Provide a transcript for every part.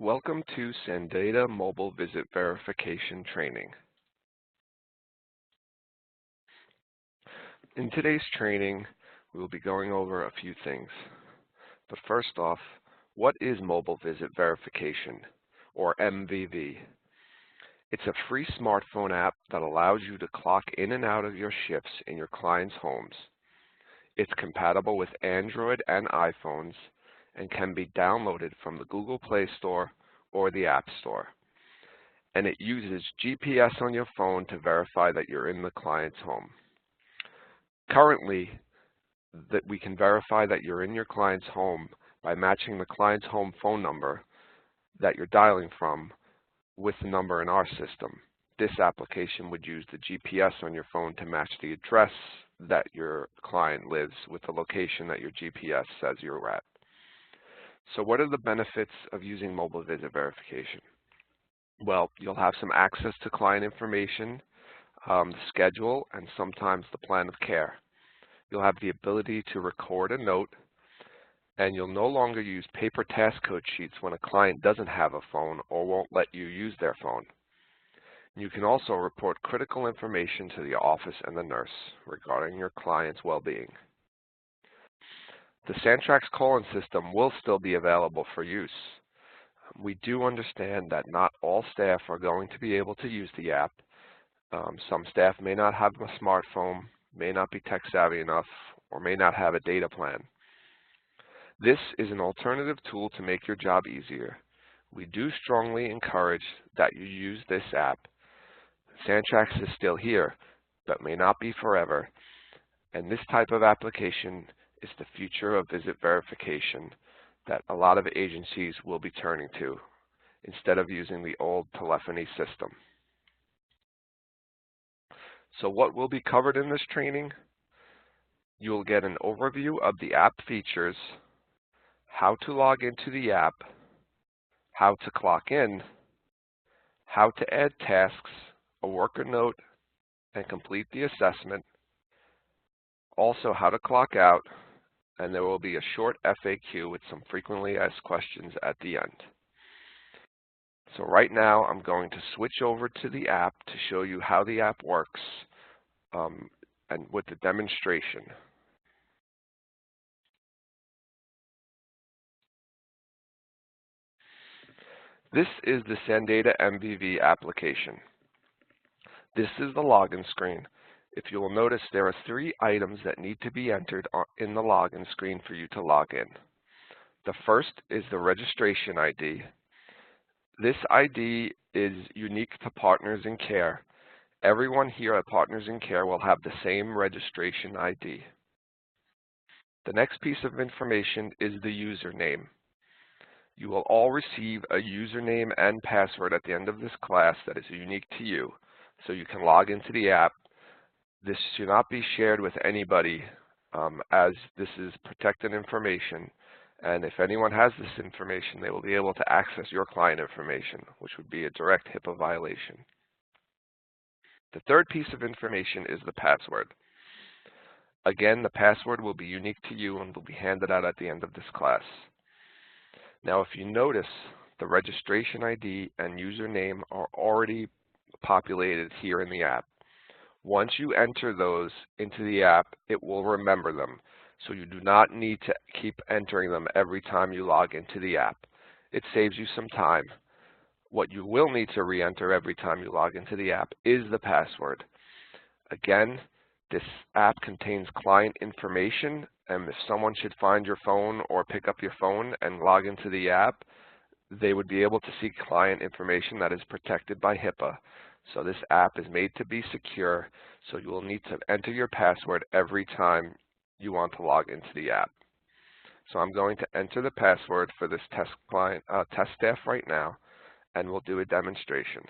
Welcome to SANDATA Mobile Visit Verification Training. In today's training, we will be going over a few things. But first off, what is Mobile Visit Verification, or MVV? It's a free smartphone app that allows you to clock in and out of your shifts in your clients' homes. It's compatible with Android and iPhones and can be downloaded from the Google Play Store or the App Store. And it uses GPS on your phone to verify that you're in the client's home. Currently, we can verify that you're in your client's home by matching the client's home phone number that you're dialing from with the number in our system. This application would use the GPS on your phone to match the address that your client lives with the location that your GPS says you're at. So what are the benefits of using mobile visit verification? Well, you'll have some access to client information, the schedule, and sometimes the plan of care. You'll have the ability to record a note, and you'll no longer use paper task code sheets when a client doesn't have a phone or won't let you use their phone. You can also report critical information to the office and the nurse regarding your client's well-being. The Santrax call-in system will still be available for use. We do understand that not all staff are going to be able to use the app. Some staff may not have a smartphone, may not be tech-savvy enough, or may not have a data plan. This is an alternative tool to make your job easier. We do strongly encourage that you use this app. Santrax is still here, but may not be forever, and this type of application is the future of visit verification that a lot of agencies will be turning to instead of using the old telephony system. So what will be covered in this training? You will get an overview of the app features, how to log into the app, how to clock in, how to add tasks, a worker note, and complete the assessment, also how to clock out, and there will be a short FAQ with some frequently asked questions at the end. So right now I'm going to switch over to the app to show you how the app works and with the demonstration. This is the SANDATA MVV application. This is the login screen. If you will notice, there are 3 items that need to be entered in the login screen for you to log in. The first is the registration ID. This ID is unique to Partners in Care. Everyone here at Partners in Care will have the same registration ID. The next piece of information is the username. You will all receive a username and password at the end of this class that is unique to you, so you can log into the app. This should not be shared with anybody as this is protected information, and if anyone has this information, they will be able to access your client information, which would be a direct HIPAA violation. The third piece of information is the password. Again, the password will be unique to you and will be handed out at the end of this class. Now, if you notice, the registration ID and username are already populated here in the app. Once you enter those into the app, it will remember them, so you do not need to keep entering them every time you log into the app. It saves you some time. What you will need to re-enter every time you log into the app is the password. Again, this app contains client information, and if someone should find your phone or pick up your phone and log into the app, they would be able to see client information that is protected by HIPAA. So this app is made to be secure, so you will need to enter your password every time you want to log into the app. So I'm going to enter the password for this test staff right now, and we'll do a demonstration.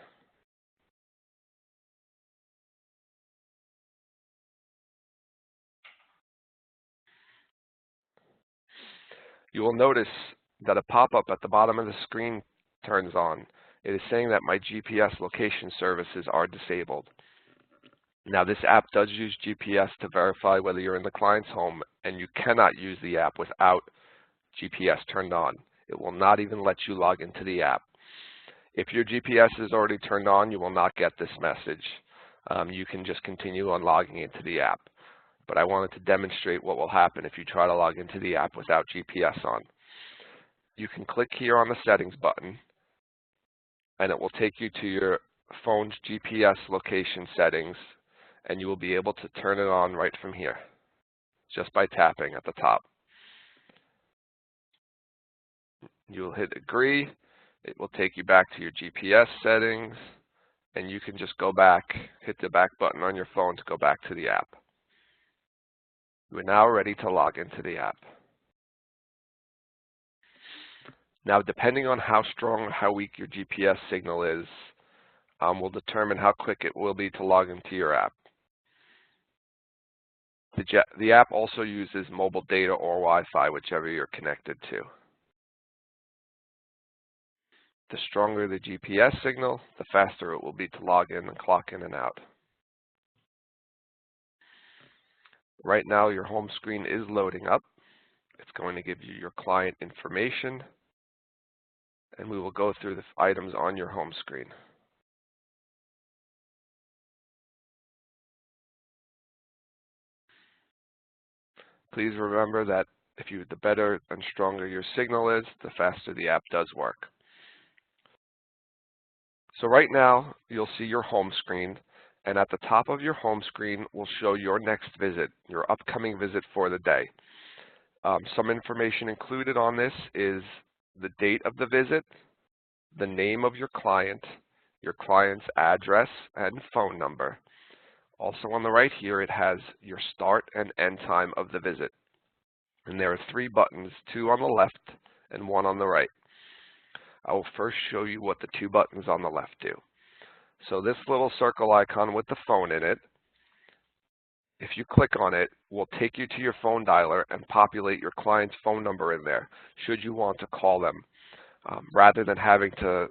You will notice that a pop-up at the bottom of the screen turns on. It is saying that my GPS location services are disabled. Now, this app does use GPS to verify whether you're in the client's home, and you cannot use the app without GPS turned on. It will not even let you log into the app. If your GPS is already turned on, you will not get this message. You can just continue on logging into the app. But I wanted to demonstrate what will happen if you try to log into the app without GPS on. You can click here on the settings button, and it will take you to your phone's GPS location settings, and you will be able to turn it on right from here, just by tapping at the top. You will hit agree. It will take you back to your GPS settings, and you can just go back, hit the back button on your phone to go back to the app. You are now ready to log into the app. Now, depending on how strong or how weak your GPS signal is, will determine how quick it will be to log into your app. The app also uses mobile data or Wi-Fi, whichever you're connected to. The stronger the GPS signal, the faster it will be to log in and clock in and out. Right now, your home screen is loading up. It's going to give you your client information, and we will go through the items on your home screen. Please remember that the better and stronger your signal is, the faster the app does work. So right now, you'll see your home screen, and at the top of your home screen will show your next visit, your upcoming visit for the day. Some information included on this is the date of the visit, the name of your client's address and phone number. Also on the right here, it has your start and end time of the visit. And there are 3 buttons, 2 on the left and 1 on the right. I will first show you what the 2 buttons on the left do. So this little circle icon with the phone in it, if you click on it, will take you to your phone dialer and populate your client's phone number in there, should you want to call them. Rather than having to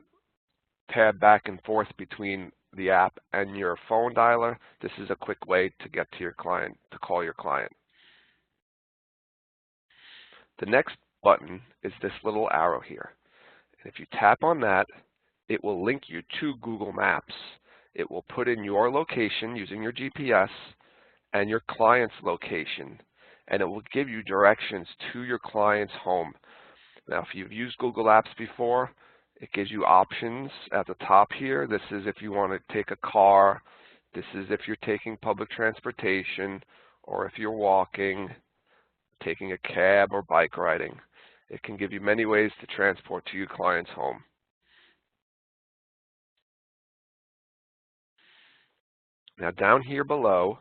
tab back and forth between the app and your phone dialer, this is a quick way to get to your client, to call your client. The next button is this little arrow here. And if you tap on that, it will link you to Google Maps. It will put in your location using your GPS and your client's location, and it will give you directions to your client's home. Now, if you've used Google Apps before, it gives you options at the top here. This is if you want to take a car. This is if you're taking public transportation, or if you're walking, taking a cab, or bike riding. It can give you many ways to transport to your client's home. Now, down here below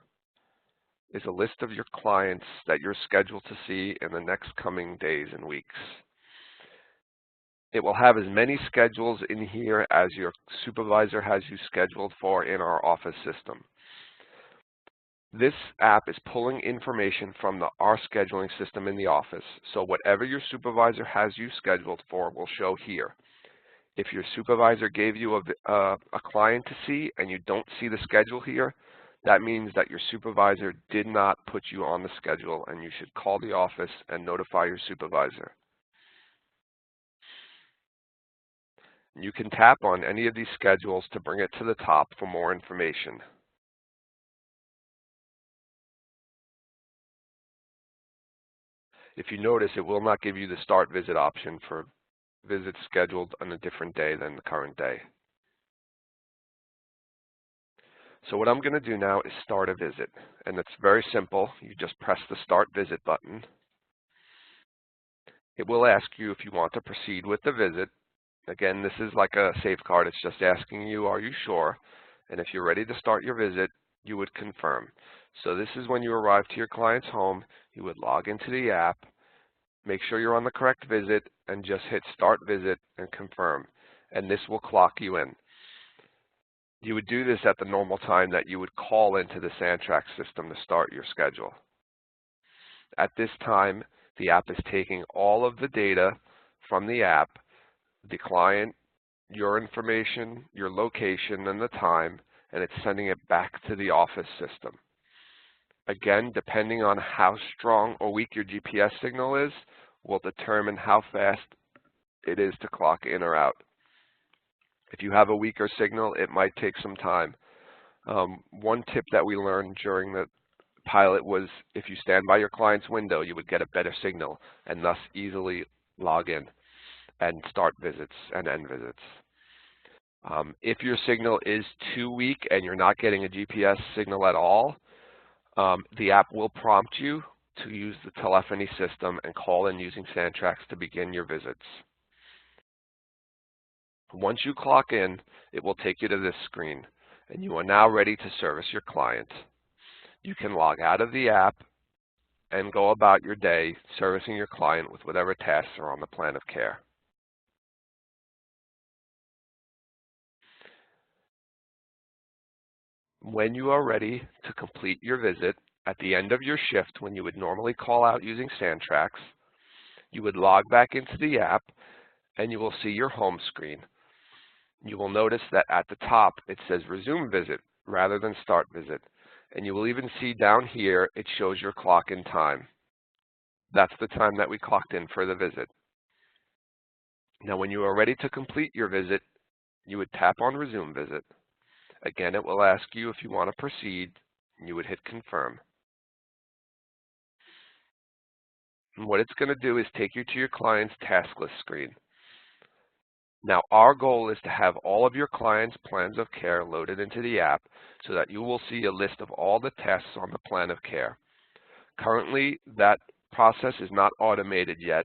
is a list of your clients that you're scheduled to see in the next coming days and weeks. It will have as many schedules in here as your supervisor has you scheduled for in our office system. This app is pulling information from our scheduling system in the office, so whatever your supervisor has you scheduled for will show here. If your supervisor gave you a client to see and you don't see the schedule here, that means that your supervisor did not put you on the schedule, and you should call the office and notify your supervisor. You can tap on any of these schedules to bring it to the top for more information. If you notice, it will not give you the start visit option for visits scheduled on a different day than the current day. So what I'm going to do now is start a visit, and it's very simple. You just press the Start Visit button. It will ask you if you want to proceed with the visit. Again, this is like a safeguard. It's just asking you, are you sure? And if you're ready to start your visit, you would confirm. So this is when you arrive to your client's home. You would log into the app, make sure you're on the correct visit, and just hit Start Visit and confirm. And this will clock you in. You would do this at the normal time that you would call into the Santrax system to start your schedule. At this time, the app is taking all of the data from the app, the client, your information, your location, and the time, and it's sending it back to the office system. Again, depending on how strong or weak your GPS signal is, will determine how fast it is to clock in or out. If you have a weaker signal, it might take some time. One tip that we learned during the pilot was if you stand by your client's window, you would get a better signal and thus easily log in and start visits and end visits. If your signal is too weak and you're not getting a GPS signal at all, the app will prompt you to use the telephony system and call in using Sandtrax to begin your visits. Once you clock in, it will take you to this screen, and you are now ready to service your client. You can log out of the app and go about your day servicing your client with whatever tasks are on the plan of care. When you are ready to complete your visit, at the end of your shift when you would normally call out using Sandtrax, you would log back into the app and you will see your home screen. You will notice that at the top it says resume visit rather than start visit, and you will even see down here it shows your clock in time. That's the time that we clocked in for the visit. Now when you are ready to complete your visit, you would tap on resume visit. Again, it will ask you if you want to proceed, and you would hit confirm. And what it's going to do is take you to your client's task list screen. Now, our goal is to have all of your clients' plans of care loaded into the app so that you will see a list of all the tasks on the plan of care. Currently, that process is not automated yet,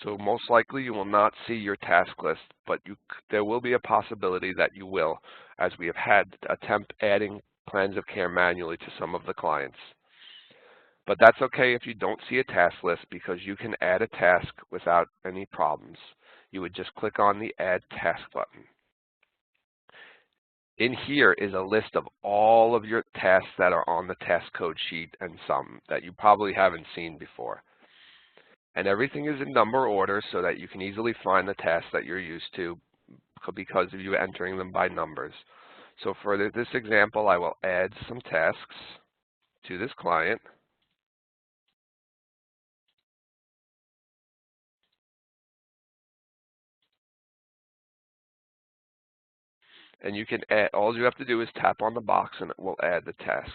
so most likely you will not see your task list, but there will be a possibility that you will, as we have had attempt adding plans of care manually to some of the clients. But that's okay if you don't see a task list, because you can add a task without any problems. You would just click on the Add Task button. In here is a list of all of your tasks that are on the task code sheet and some that you probably haven't seen before. And everything is in number order so that you can easily find the tasks that you're used to because of you entering them by numbers. So for this example, I will add some tasks to this client. And you can add, all you have to do is tap on the box and it will add the tasks.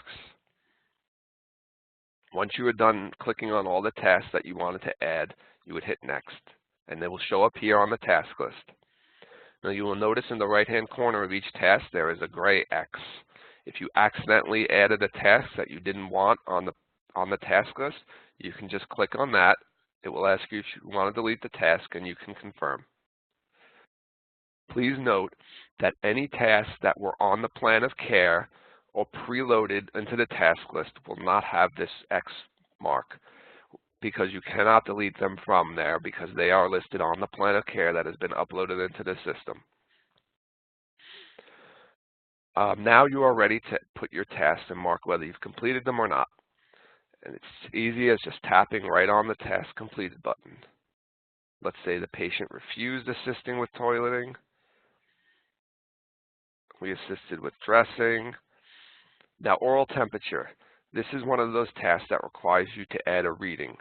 Once you are done clicking on all the tasks that you wanted to add, you would hit next, and they will show up here on the task list. Now you will notice in the right-hand corner of each task there is a gray X. If you accidentally added a task that you didn't want on the task list, you can just click on that. It will ask you if you want to delete the task, and you can confirm. Please note that any tasks that were on the plan of care or preloaded into the task list will not have this X mark, because you cannot delete them from there because they are listed on the plan of care that has been uploaded into the system. Now you are ready to put your tasks and mark whether you've completed them or not. And it's easy as just tapping right on the task completed button. Let's say the patient refused assisting with toileting. We assisted with dressing. Now, oral temperature. This is one of those tasks that requires you to add a reading.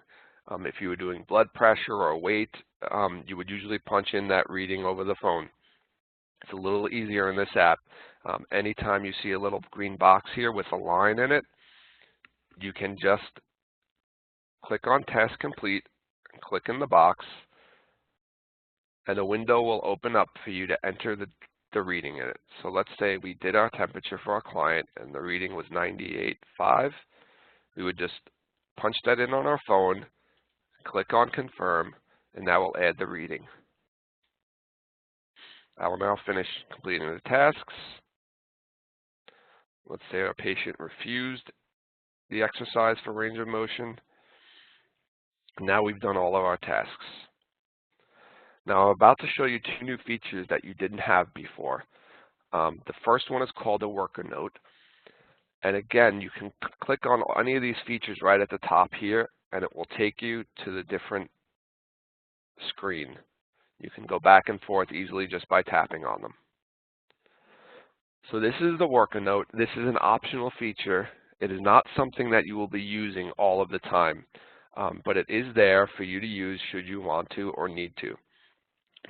If you were doing blood pressure or weight, you would usually punch in that reading over the phone. It's a little easier in this app. Anytime you see a little green box here with a line in it, you can just click on Task Complete and click in the box, and a window will open up for you to enter the reading in it. So let's say we did our temperature for our client and the reading was 98.5. We would just punch that in on our phone, click on Confirm, and that will add the reading. I will now finish completing the tasks. Let's say our patient refused the exercise for range of motion. Now we've done all of our tasks. Now I'm about to show you two new features that you didn't have before. The first one is called a worker note. And again, you can click on any of these features right at the top here, and it will take you to the different screen. You can go back and forth easily just by tapping on them. So this is the worker note. This is an optional feature. It is not something that you will be using all of the time, but it is there for you to use should you want to or need to.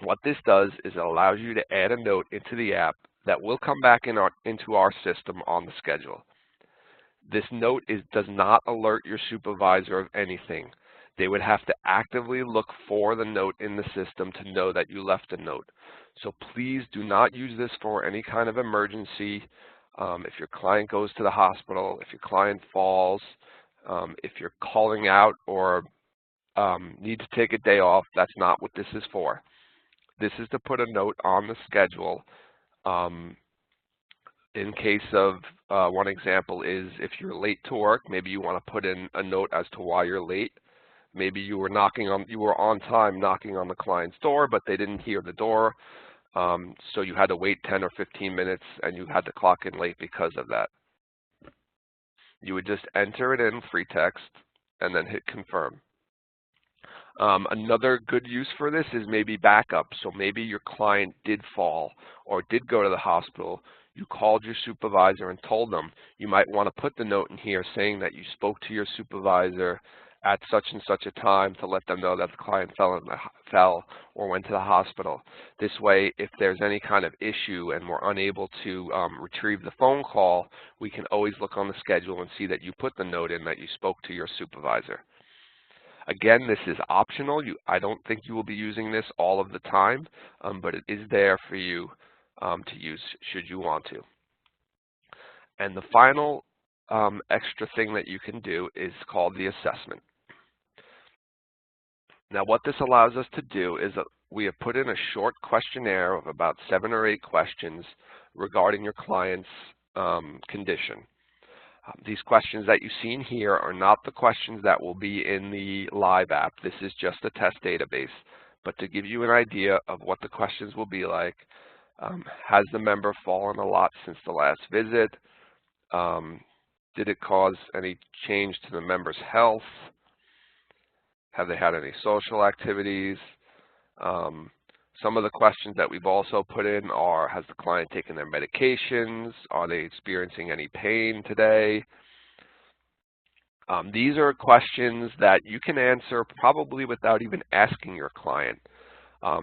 What this does is it allows you to add a note into the app that will come back into our system on the schedule. This note does not alert your supervisor of anything. They would have to actively look for the note in the system to know that you left a note. So please do not use this for any kind of emergency. If your client goes to the hospital, if your client falls, if you're calling out or need to take a day off, that's not what this is for. This is to put a note on the schedule. In case of one example is if you're late to work, maybe you want to put in a note as to why you're late. Maybe you were on time knocking on the client's door, but they didn't hear the door, so you had to wait 10 or 15 minutes and you had to clock in late because of that. You would just enter it in free text and then hit confirm. Another good use for this is maybe backup. So maybe your client did fall or did go to the hospital. You called your supervisor and told them. You might want to put the note in here saying that you spoke to your supervisor at such and such a time to let them know that the client fell or went to the hospital. This way, if there's any kind of issue and we're unable to retrieve the phone call, we can always look on the schedule and see that you put the note in that you spoke to your supervisor. Again, this is optional. I don't think you will be using this all of the time, but it is there for you to use should you want to. And the final extra thing that you can do is called the assessment. Now, what this allows us to do is that we have put in a short questionnaire of about 7 or 8 questions regarding your client's condition. These questions that you've seen here are not the questions that will be in the live app. This is just a test database. But to give you an idea of what the questions will be like, has the member fallen a lot since the last visit? Did it cause any change to the member's health? Have they had any social activities? Some of the questions that we've also put in are, has the client taken their medications? Are they experiencing any pain today? These are questions that you can answer probably without even asking your client.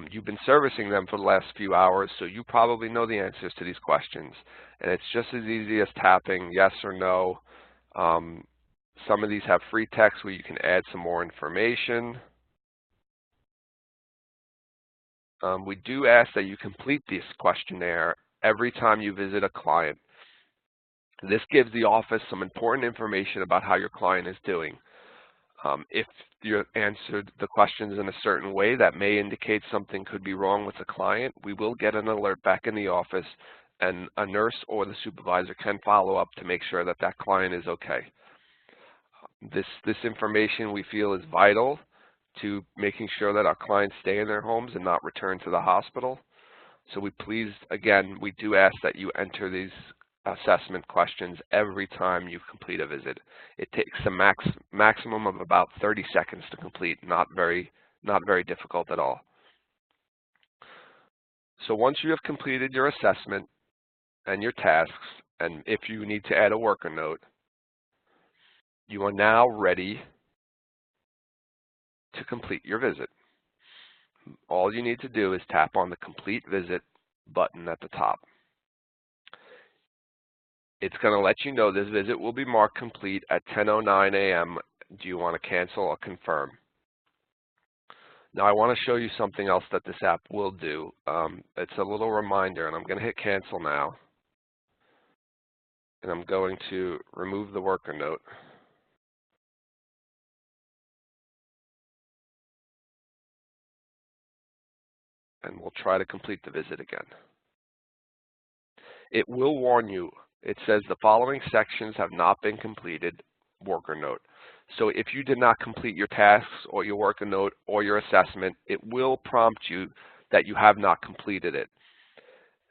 You've been servicing them for the last few hours, so you probably know the answers to these questions. And it's just as easy as tapping yes or no. Some of these have free text where you can add some more information. We do ask that you complete this questionnaire every time you visit a client. This gives the office some important information about how your client is doing. If you answered the questions in a certain way that may indicate something could be wrong with the client, we will get an alert back in the office, and a nurse or the supervisor can follow up to make sure that that client is okay. This information we feel is vital to making sure that our clients stay in their homes and not return to the hospital. So again, we do ask that you enter these assessment questions every time you complete a visit. It takes a maximum of about 30 seconds to complete, not very difficult at all. So once you have completed your assessment and your tasks, and if you need to add a worker note, you are now ready to complete your visit. All you need to do is tap on the Complete Visit button at the top. It's going to let you know this visit will be marked complete at 10:09 a.m. Do you want to cancel or confirm? Now I want to show you something else that this app will do. It's a little reminder, and I'm going to hit cancel now. And I'm going to remove the worker note. And we'll try to complete the visit again. It will warn you. It says the following sections have not been completed, worker note. So if you did not complete your tasks or your worker note or your assessment, it will prompt you that you have not completed it.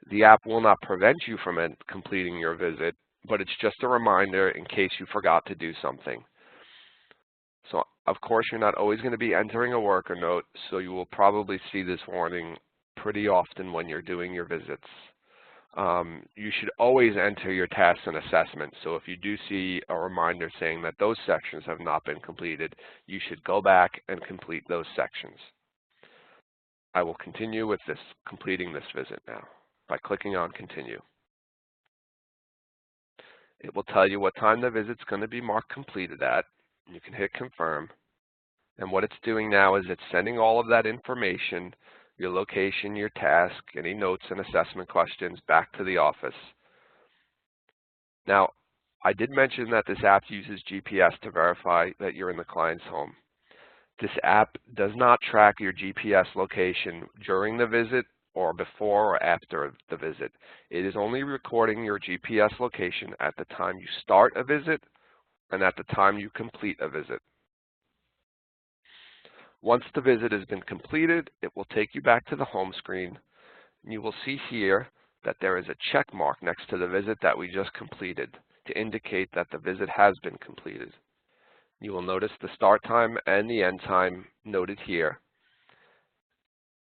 The app will not prevent you from completing your visit, but it's just a reminder in case you forgot to do something. So of course you're not always going to be entering a worker note, so you will probably see this warning pretty often when you're doing your visits. You should always enter your tasks and assessments. So if you do see a reminder saying that those sections have not been completed, you should go back and complete those sections. I will continue with completing this visit now by clicking on Continue. It will tell you what time the visit's going to be marked completed at. You can hit Confirm. And what it's doing now is it's sending all of that information, your location, your task, any notes and assessment questions back to the office. Now, I did mention that this app uses GPS to verify that you're in the client's home. This app does not track your GPS location during the visit or before or after the visit. It is only recording your GPS location at the time you start a visit and at the time you complete a visit. Once the visit has been completed, it will take you back to the home screen. And you will see here that there is a check mark next to the visit that we just completed to indicate that the visit has been completed. You will notice the start time and the end time noted here.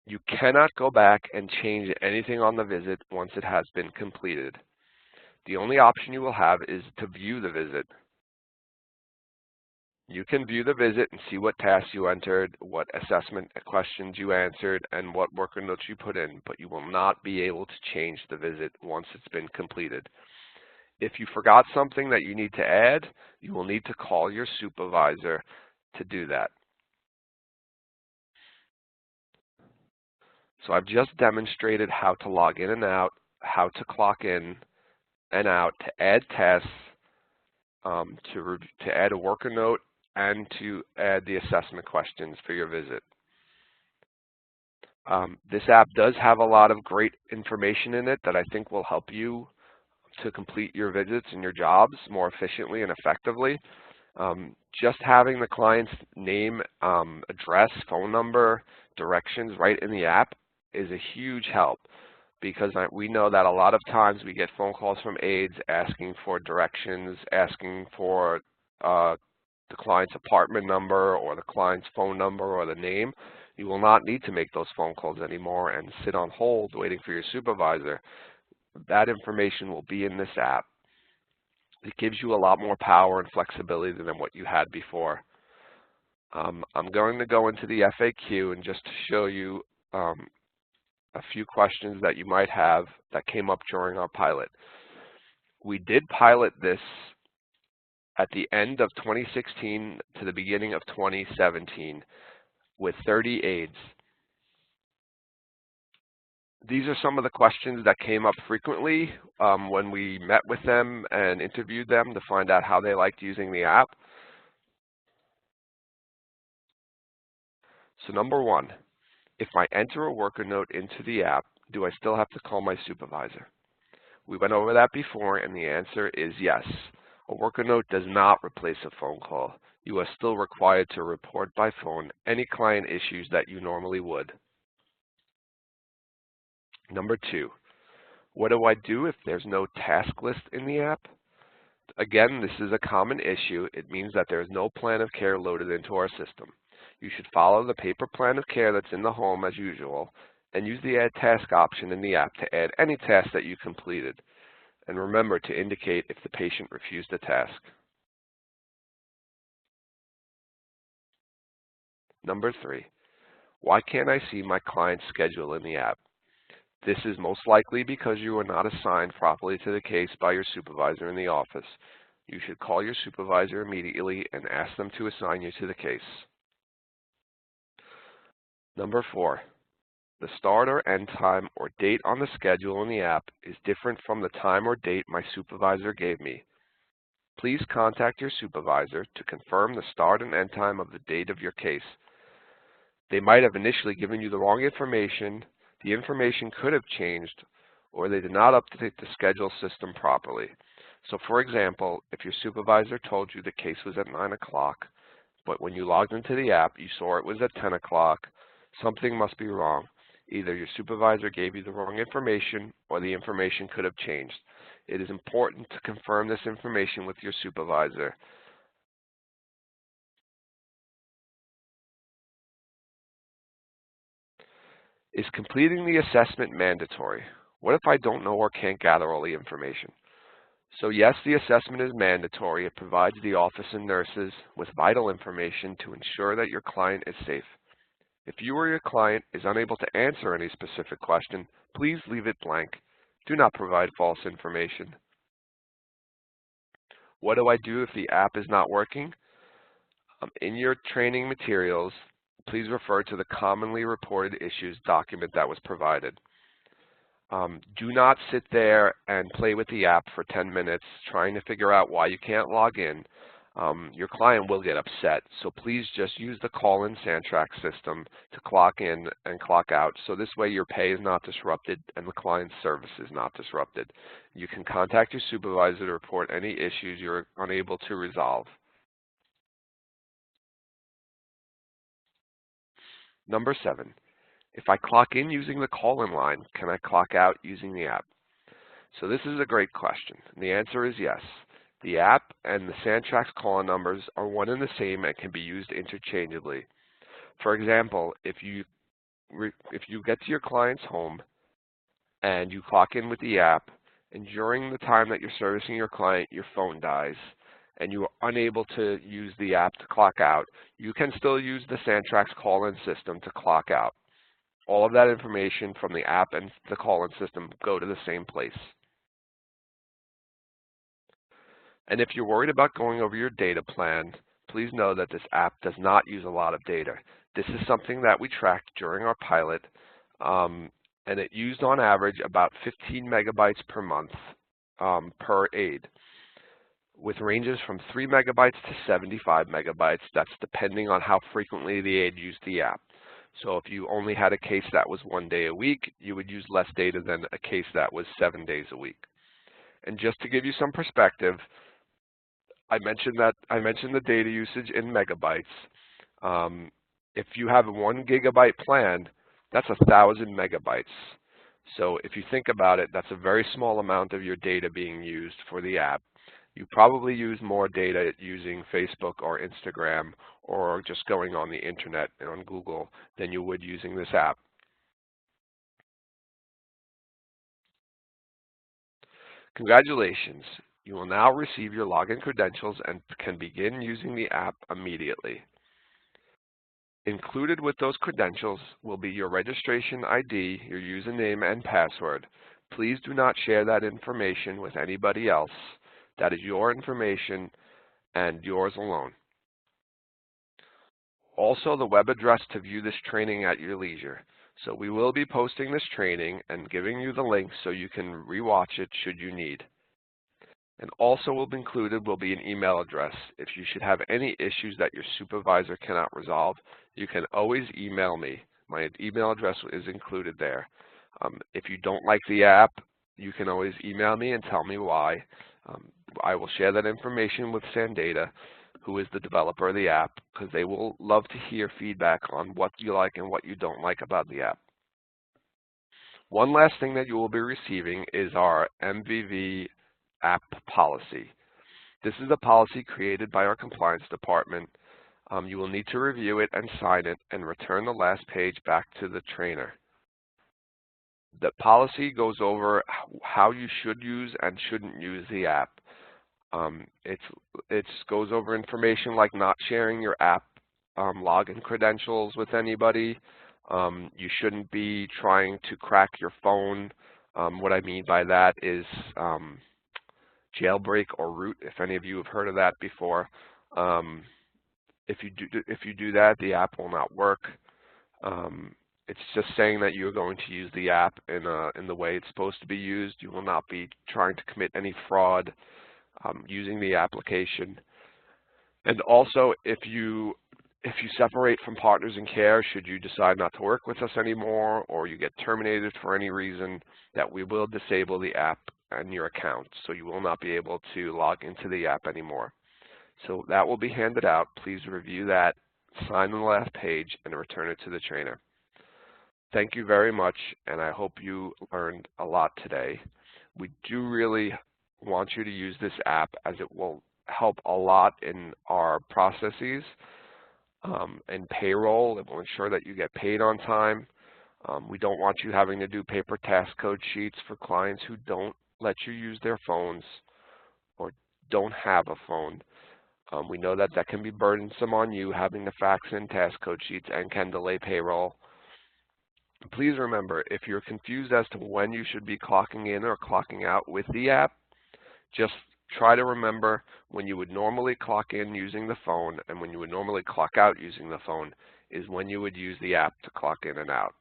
You cannot go back and change anything on the visit once it has been completed. The only option you will have is to view the visit. You can view the visit and see what tasks you entered, what assessment questions you answered, and what worker notes you put in, but you will not be able to change the visit once it's been completed. If you forgot something that you need to add, you will need to call your supervisor to do that. So I've just demonstrated how to log in and out, how to clock in and out, to add tasks, to add a worker note, and to add the assessment questions for your visit. This app does have a lot of great information in it that I think will help you to complete your visits and your jobs more efficiently and effectively. Just having the client's name, address, phone number, directions right in the app is a huge help, because we know that a lot of times we get phone calls from aides asking for directions, asking for the client's apartment number or the client's phone number or the name. You will not need to make those phone calls anymore and sit on hold waiting for your supervisor. That information will be in this app. It gives you a lot more power and flexibility than what you had before. I'm going to go into the FAQ and just to show you a few questions that you might have that came up during our pilot. We did pilot this at the end of 2016 to the beginning of 2017 with 30 aides. These are some of the questions that came up frequently when we met with them and interviewed them to find out how they liked using the app. So number one, if I enter a worker note into the app, do I still have to call my supervisor? We went over that before, and the answer is yes. A worker note does not replace a phone call. You are still required to report by phone any client issues that you normally would. Number two, what do I do if there's no task list in the app? Again, this is a common issue. It means that there is no plan of care loaded into our system. You should follow the paper plan of care that's in the home as usual and use the Add Task option in the app to add any task that you completed. And remember to indicate if the patient refused a task. Number three, why can't I see my client's schedule in the app? This is most likely because you were not assigned properly to the case by your supervisor in the office. You should call your supervisor immediately and ask them to assign you to the case. Number four, the start or end time or date on the schedule in the app is different from the time or date my supervisor gave me. Please contact your supervisor to confirm the start and end time of the date of your case. They might have initially given you the wrong information, the information could have changed, or they did not update the schedule system properly. So for example, if your supervisor told you the case was at 9 o'clock, but when you logged into the app, you saw it was at 10 o'clock, something must be wrong. Either your supervisor gave you the wrong information or the information could have changed. It is important to confirm this information with your supervisor. Is completing the assessment mandatory? What if I don't know or can't gather all the information? So yes, the assessment is mandatory. It provides the office and nurses with vital information to ensure that your client is safe. If you or your client is unable to answer any specific question, please leave it blank. Do not provide false information. What do I do if the app is not working? In your training materials, please refer to the commonly reported issues document that was provided. Do not sit there and play with the app for 10 minutes trying to figure out why you can't log in. Your client will get upset, so please just use the call-in Santrax system to clock in and clock out, so this way your pay is not disrupted and the client's service is not disrupted. You can contact your supervisor to report any issues you're unable to resolve. Number 7, if I clock in using the call-in line, can I clock out using the app? So this is a great question, and the answer is yes. The app and the Santrax call-in numbers are one and the same and can be used interchangeably. For example, if you get to your client's home and you clock in with the app, and during the time that you're servicing your client, your phone dies, and you are unable to use the app to clock out, you can still use the Santrax call-in system to clock out. All of that information from the app and the call-in system go to the same place. And if you're worried about going over your data plan, please know that this app does not use a lot of data. This is something that we tracked during our pilot, and it used on average about 15 megabytes per month per aide, with ranges from 3 megabytes to 75 megabytes. That's depending on how frequently the aide used the app. So if you only had a case that was 1 day a week, you would use less data than a case that was 7 days a week. And just to give you some perspective, I mentioned the data usage in megabytes. If you have a 1 gigabyte plan, that's 1,000 megabytes. So if you think about it, that's a very small amount of your data being used for the app. You probably use more data using Facebook or Instagram or just going on the internet and on Google than you would using this app. Congratulations. You will now receive your login credentials and can begin using the app immediately. Included with those credentials will be your registration ID, your username, and password. Please do not share that information with anybody else. That is your information and yours alone. Also, the web address to view this training at your leisure. So we will be posting this training and giving you the link so you can rewatch it should you need. And also included will be an email address. If you should have any issues that your supervisor cannot resolve, you can always email me. My email address is included there. If you don't like the app, you can always email me and tell me why. I will share that information with Sandata, who is the developer of the app, because they will love to hear feedback on what you like and what you don't like about the app. One last thing that you will be receiving is our MVV app policy. This is a policy created by our compliance department. You will need to review it and sign it and return the last page back to the trainer. The policy goes over how you should use and shouldn't use the app. It goes over information like not sharing your app login credentials with anybody. You shouldn't be trying to crack your phone. What I mean by that is jailbreak or root, if any of you have heard of that before. If you do that, the app will not work. It's just saying that you're going to use the app in the way it's supposed to be used. You will not be trying to commit any fraud using the application. And also, if you separate from Partners in Care, should you decide not to work with us anymore, or you get terminated for any reason, that we will disable the app and your account, so you will not be able to log into the app anymore. So that will be handed out. Please review that, sign the last page, and return it to the trainer. Thank you very much, and I hope you learned a lot today. We do really want you to use this app, as it will help a lot in our processes and payroll. It will ensure that you get paid on time. We don't want you having to do paper task code sheets for clients who don't let you use their phones or don't have a phone. We know that that can be burdensome on you, having to fax in task code sheets, and can delay payroll. Please remember, if you're confused as to when you should be clocking in or clocking out with the app, just try to remember when you would normally clock in using the phone and when you would normally clock out using the phone is when you would use the app to clock in and out.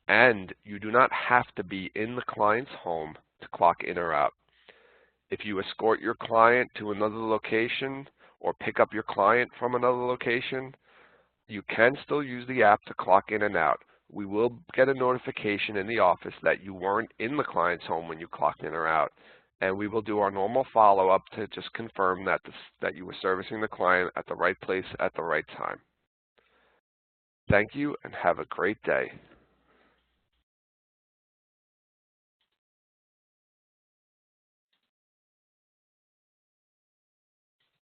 And you do not have to be in the client's home to clock in or out. If you escort your client to another location or pick up your client from another location, you can still use the app to clock in and out. We will get a notification in the office that you weren't in the client's home when you clocked in or out, and we will do our normal follow-up to just confirm that that you were servicing the client at the right place at the right time. Thank you, and have a great day.